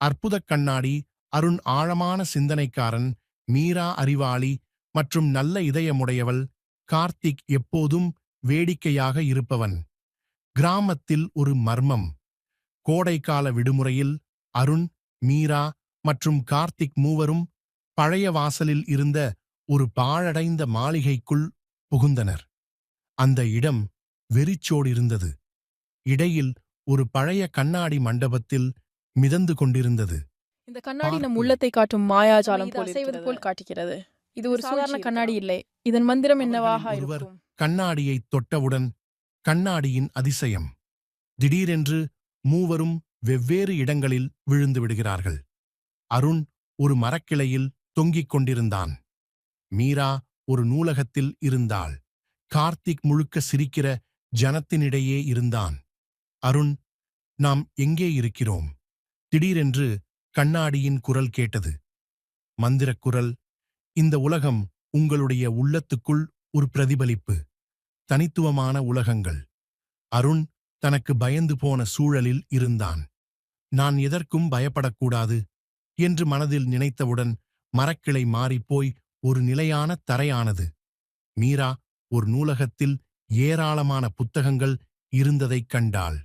அற்புதக் கண்ணாடி அருண் ஆழமான சிந்தனைக்காரன், மீரா அறிவாளி மற்றும் நல்ல இதயமுடையவள், கார்த்திக் எப்போதும் வேடிக்கையாக இருப்பவன். கிராமத்தில் ஒரு மர்மம். கோடைக்கால விடுமுறையில் அருண், மீரா மற்றும் கார்த்திக் மூவரும் பழைய வாசலில் இருந்த ஒரு பாழடைந்த மாளிகைக்குள் புகுந்தனர். அந்த இடம் வெறிச்சோடிருந்தது. இடையில் ஒரு பழைய கண்ணாடி மண்டபத்தில் மிதந்து கொண்டிருந்தது. இந்த கண்ணாடி நம் பார்த்து உள்ளத்தை காட்டும் மாயாஜாலம் இது போல் அசைவது இருக்கிறது. போல் காட்டுகிறது. இது ஒரு சாதாரண சூழ்ச்சி கண்ணாடி இருக்கலாம். இல்லை. இதன் மந்திரம் என்னவாக அவர்களில் ஒருவர் இருக்கும்? கண்ணாடியைத் தொட்டவுடன் கண்ணாடியின் அதிசயம். திடீரென்று மூவரும் வெவ்வேறு இடங்களில் விழுந்து விடுகிறார்கள். அருண் ஒரு மரக்கிளையில் தொங்கிக் கொண்டிருந்தான். மீரா ஒரு நூலகத்தில் இருந்தாள். கார்த்திக் முழுக்க சிரிக்கிற ஜனத்தினிடையே இருந்தான். அருண், நாம் எங்கே இருக்கிறோம்? திடீரென்று கண்ணாடியின் குரல் கேட்டது. மந்திரக் குரல், இந்த உலகம் உங்களுடைய உள்ளத்துக்குள் ஒரு பிரதிபலிப்பு. தனித்துவமான உலகங்கள். அருண் தனக்கு பயந்து போன சூழலில் இருந்தான். நான் எதற்கும் பயப்படக்கூடாது என்று மனதில் நினைத்தவுடன் மரக்கிளை மாறிப்போய் ஒரு நிலையான தரையானது. மீரா ஒரு நூலகத்தில் ஏராளமான புத்தகங்கள் இருந்ததைக் கண்டாள்.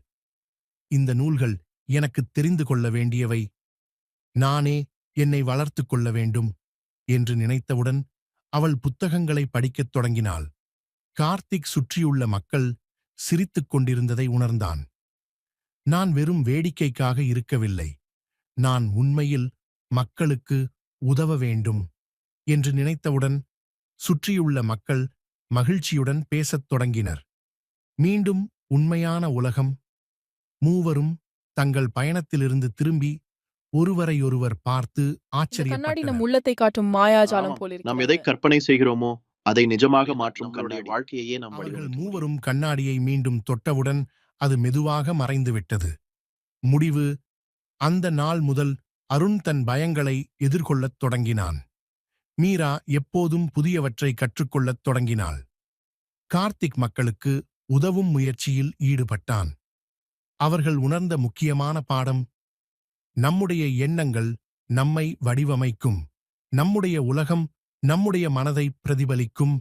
இந்த நூல்கள் எனக்குத் தெரிந்து கொள்ள வேண்டியவை. நானே என்னை வளர்த்துக் கொள்ள வேண்டும் என்று நினைத்தவுடன் அவள் புத்தகங்களை படிக்கத் தொடங்கினாள். கார்த்திக் சுற்றியுள்ள மக்கள் சிரித்துக் கொண்டிருந்ததை உணர்ந்தான். நான் வெறும் வேடிக்கைக்காக இருக்கவில்லை, நான் உண்மையில் மக்களுக்கு உதவ வேண்டும் என்று நினைத்தவுடன் சுற்றியுள்ள மக்கள் மகிழ்ச்சியுடன் பேசத் தொடங்கினர். மீண்டும் உண்மையான உலகம். மூவரும் தங்கள் பயணத்திலிருந்து திரும்பி ஒருவரையொருவர் பார்த்து இந்த கண்ணாடி நம் ஆச்சரியப்பட்டனர். உள்ளத்தை காட்டும் மாயாஜாலம் ஆமாம். போல் நாம் இருக்கிறது. எதை கற்பனை செய்கிறோமோ அதை நிஜமாக மாற்றும் நம்மளுடைய கண்ணாடி. வாழ்க்கையையே நாம் அவர்கள் வடிவமைக்க மூவரும் கண்ணாடியை மீண்டும் தொட்டவுடன் அது மெதுவாக மறைந்துவிட்டது. முடிவு. அந்த நாள் முதல் அருண் தன் பயங்களை எதிர்கொள்ளத் தொடங்கினான். மீரா எப்போதும் புதியவற்றை கற்றுக்கொள்ளத் தொடங்கினாள். கார்த்திக் மக்களுக்கு உதவும் முயற்சியில் ஈடுபட்டான். அவர்கள் உணர்ந்த முக்கியமான பாடம், நம்முடைய எண்ணங்கள் நம்மை வடிவமைக்கும். நம்முடைய உலகம் நம்முடைய மனதை பிரதிபலிக்கும்